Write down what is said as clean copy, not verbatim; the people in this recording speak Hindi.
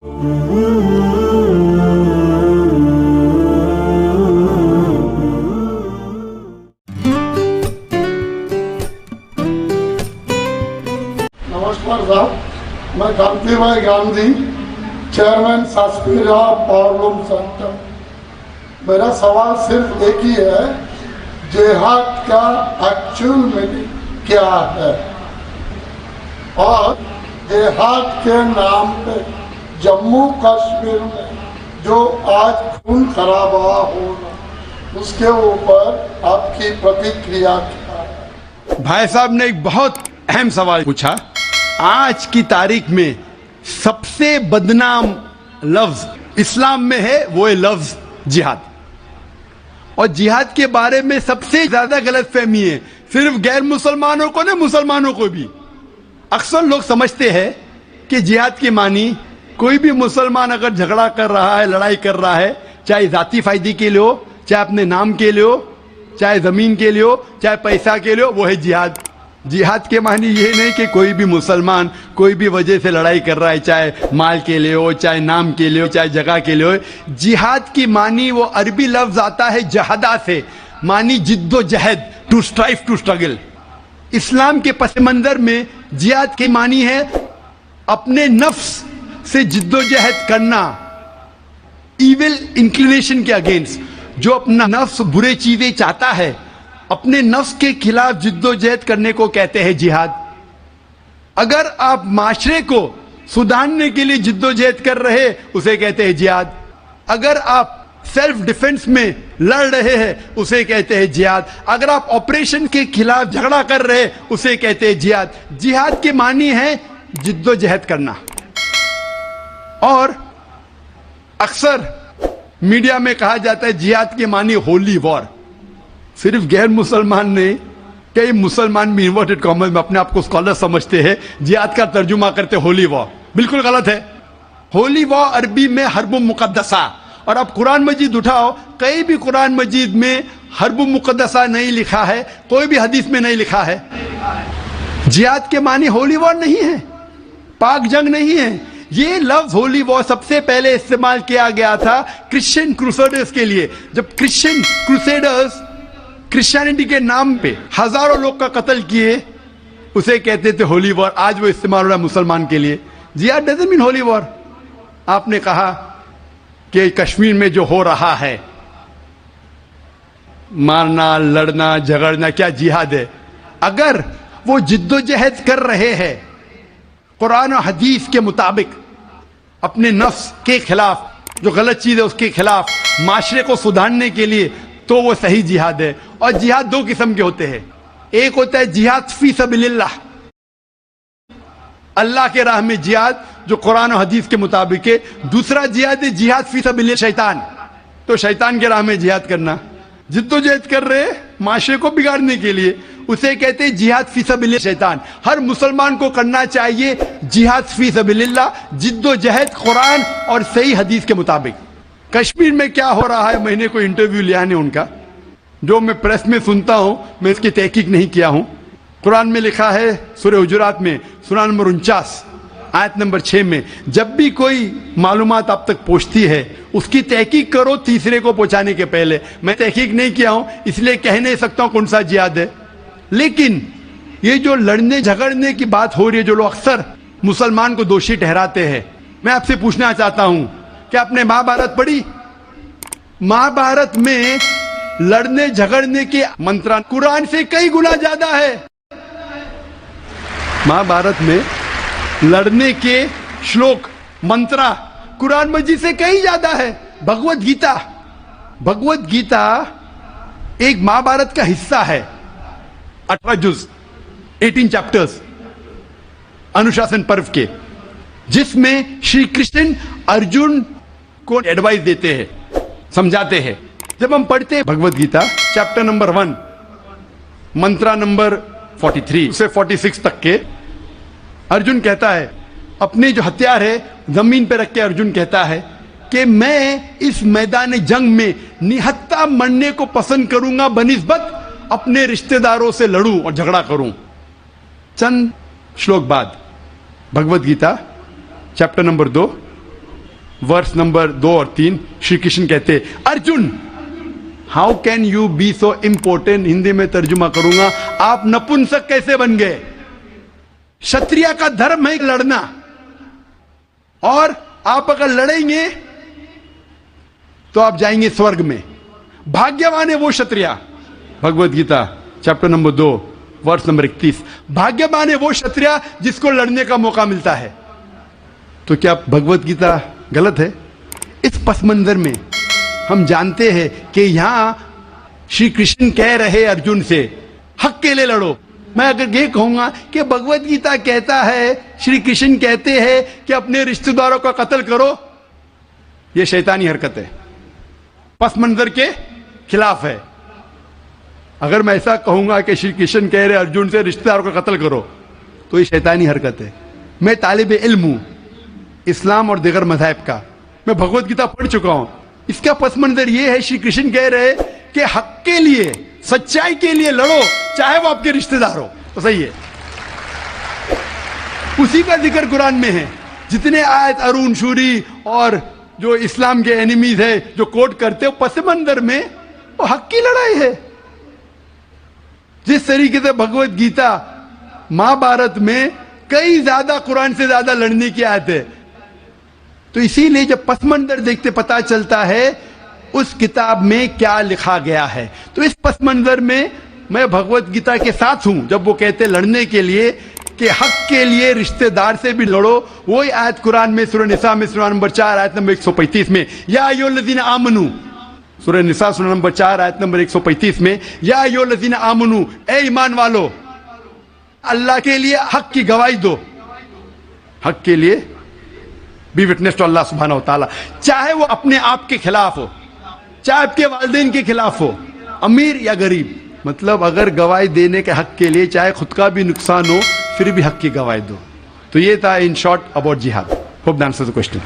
नमस्कार साहब, मैं कांति भाई गांधी, चेयरमैन सास्पीरा पावरलूम सेंटर। मेरा सवाल सिर्फ एक ही है, जिहाद का एक्चुअल मीनिंग क्या है और जिहाद के नाम पे जम्मू कश्मीर में जो आज खून खराबा हो रहा, उसके ऊपर आपकी प्रतिक्रिया क्या है? भाई साहब ने एक बहुत अहम सवाल पूछा। आज की तारीख में सबसे बदनाम लफ्ज इस्लाम में है, वो है लफ्ज जिहाद। और जिहाद के बारे में सबसे ज्यादा गलतफहमी है, सिर्फ गैर मुसलमानों को नहीं, मुसलमानों को भी। अक्सर लोग समझते हैं कि जिहाद की मानी कोई भी मुसलमान अगर झगड़ा कर रहा है, लड़ाई कर रहा है, चाहे जाती फायदे के लिए हो, चाहे अपने नाम के लिए हो, चाहे जमीन के लिए हो, चाहे पैसा के लिए हो, वो है जिहाद। जिहाद के मानी ये नहीं कि कोई भी मुसलमान कोई भी वजह से लड़ाई कर रहा है, चाहे माल के लिए हो, चाहे नाम के लिए हो, चाहे जगह के लिए हो। जिहाद की मानी वो अरबी लफ्ज आता है जहदा से, मानी जिद्दोजहद, टू स्ट्राइव, टू स्ट्रगल। इस्लाम के पस मंजर में जिहाद की मानी है अपने नफ्स से जिद्दोजहद करना, इविल इंक्लिनेशन के अगेंस्ट। जो अपना नफ्स बुरे चीजें चाहता है, अपने नफ्स के खिलाफ जिद्दोजहद करने को कहते हैं जिहाद। अगर आप माशरे को सुधारने के लिए जिद्दोजहद कर रहे, उसे कहते हैं जिहाद। अगर आप सेल्फ डिफेंस में लड़ रहे हैं, उसे कहते हैं जिहाद। अगर आप ऑपरेशन के खिलाफ झगड़ा कर रहे, उसे कहते हैं जिहाद। जिहाद के मानी है जिद्दोजहद करना। और अक्सर मीडिया में कहा जाता है जिहाद के मानी होली वॉर। सिर्फ गैर मुसलमान ने, कई मुसलमान भी इन्वर्टेड कॉमर्स में अपने आप को स्कॉलर समझते हैं, जिहाद का तर्जुमा करते होली वॉर। बिल्कुल गलत है। होली वॉर अरबी में हर्ब मुकद्दसा, और अब कुरान मजीद उठाओ, कहीं भी कुरान मजीद में हर्ब मुकद्दसा नहीं लिखा है, कोई भी हदीस में नहीं लिखा है। जिहाद के मानी होली वॉर नहीं है, पाक जंग नहीं है। ये लफ्ज होली वॉर सबसे पहले इस्तेमाल किया गया था क्रिश्चियन क्रूसेडर्स के लिए। जब क्रिश्चियन क्रूसेडर्स क्रिश्चियनिटी के नाम पे हजारों लोग का कत्ल किए, उसे कहते थे होली वॉर। आज वो इस्तेमाल हो रहा है मुसलमान के लिए। जिहाद डजंट मीन होली वॉर। आपने कहा कि कश्मीर में जो हो रहा है, मारना, लड़ना, झगड़ना, क्या जिहाद है? अगर वो जिद्दोजहद कर रहे हैं कुरान और हदीस के मुताबिक, अपने नफ्स के खिलाफ, जो गलत चीज है उसके खिलाफ, माशरे को सुधारने के लिए, तो वो सही जिहाद है। और जिहाद दो किस्म के होते हैं। एक होता है जिहाद फी सबीलिल्लाह, अल्लाह के राह में जिहाद, जो कुरान और हदीस के मुताबिक है। दूसरा जिहाद है जिहाद फी सबीलिल्लाह शैतान, तो शैतान के राह में जिहाद करना। जिद्दोजहद कर रहे माशरे को बिगाड़ने के लिए, उसे कहते हैं जिहाद फी सबीलिल्लाह शैतान। हर मुसलमान को करना चाहिए जिहाद फी सबीलिल्लाह, जिद्दोजहद कुरान और सही हदीस के मुताबिक। कश्मीर में क्या हो रहा है, मैंने कोई इंटरव्यू लिया नहीं उनका, जो मैं प्रेस में सुनता हूं, मैं इसकी तहकीक नहीं किया हूं। कुरान में लिखा है सूरह हुजुरात में, सूरह नंबर 49 आयत नंबर 6 में, जब भी कोई मालूमात आप तक पहुंचती है, उसकी तहकीक करो तीसरे को पहुंचाने के पहले। मैं तहकीक नहीं किया हूं, इसलिए कह नहीं सकता हूं कौन सा जिहाद है। लेकिन ये जो लड़ने झगड़ने की बात हो रही है, जो लोग अक्सर मुसलमान को दोषी ठहराते हैं, मैं आपसे पूछना चाहता हूं कि आपने महाभारत पढ़ी? महाभारत में लड़ने झगड़ने के मंत्र कुरान से कई गुना ज्यादा है। महाभारत में लड़ने के श्लोक, मंत्र कुरान मजीद से कई ज्यादा है। भगवत गीता, भगवत गीता एक महाभारत का हिस्सा है, 18 जुज, 18 चैप्टर्स अनुशासन पर्व के, जिसमें श्री कृष्ण अर्जुन को एडवाइस देते हैं, समझाते हैं। जब हम पढ़ते हैं भगवत गीता चैप्टर नंबर 1 मंत्रा नंबर 43 से 46 तक के, अर्जुन कहता है, अपने जो हथियार है जमीन पे रख के अर्जुन कहता है कि मैं इस मैदान जंग में निहत्ता मरने को पसंद करूंगा बनिस्बत अपने रिश्तेदारों से लड़ूं और झगड़ा करूं। चंद श्लोक बाद Bhagavad Gita chapter number 2 verse number 2 और 3 श्री कृष्ण कहते, Arjun how can you be so important, Hindi में तर्जुमा करूंगा, आप नपुंसक कैसे बन गए? क्षत्रिय का धर्म है लड़ना, और आप अगर लड़ेंगे तो आप जाएंगे स्वर्ग में। भाग्यवान है वो क्षत्रिय। Bhagavad Gita chapter number 2 verse number 31। भाग्यवान है वो क्षत्रिय जिसको लड़ने का मौका मिलता है। तो क्या भगवत गीता गलत है? इस पस मंजर में हम जानते हैं कि यहां श्री कृष्ण कह रहे अर्जुन से हक के लिए लड़ो। मैं अगर ये कहूंगा कि भगवत गीता कहता है, श्री कृष्ण कहते हैं कि अपने रिश्तेदारों का कत्ल करो, यह शैतानी हरकत है, पस मंजर के खिलाफ है। अगर मैं ऐसा कहूंगा कि श्री कृष्ण कह रहे अर्जुन से रिश्तेदारों का कत्ल करो, तो ये शैतानी हरकत है। मैं तालिब इल्म हूं इस्लाम और दीगर मज़ाहिब का, मैं भगवत गीता पढ़ चुका हूं। इसका पस मंजर यह है, श्री कृष्ण कह रहे कि हक के लिए, सच्चाई के लिए लड़ो, चाहे वो आपके रिश्तेदार हो। तो सही है, उसी का जिक्र कुरान में है। जितने आयत अरुण शूरी और जो इस्लाम के एनिमीज है जो कोट करते हो, पस मंजर में वो हक की लड़ाई है। जिस तरीके से भगवत गीता महाभारत में कई ज्यादा कुरान से ज्यादा लड़ने की आयत है, तो इसीलिए जब पस मंजर देखते पता चलता है उस किताब में क्या लिखा गया है। तो इस पस मंजर में मैं भगवत गीता के साथ हूं जब वो कहते लड़ने के लिए कि हक के लिए रिश्तेदार से भी लड़ो। वही आयत कुरान में सूरह निसा में सूरह नंबर 4 आयत नंबर 135 में, या अय्युहल्लज़ीना आमनू, सूरह निसा सूरह नंबर 4 आयत नंबर 135 में, या अय्युहल्लज़ीना आमनू, ए ईमान वालो, अल्लाह के लिए हक की गवाही दो। हक के लिए बी विटनेस टू अल्लाह सुब्हानहू व तआला, चाहे वो अपने आप के खिलाफ हो, चाहे आपके वालिदैन के खिलाफ हो, अमीर या गरीब। मतलब अगर गवाही देने के हक के लिए चाहे खुद का भी नुकसान हो, फिर भी हक की गवाही दो। तो ये था इन शॉर्ट अबाउट जिहाद। Hope that answers the question.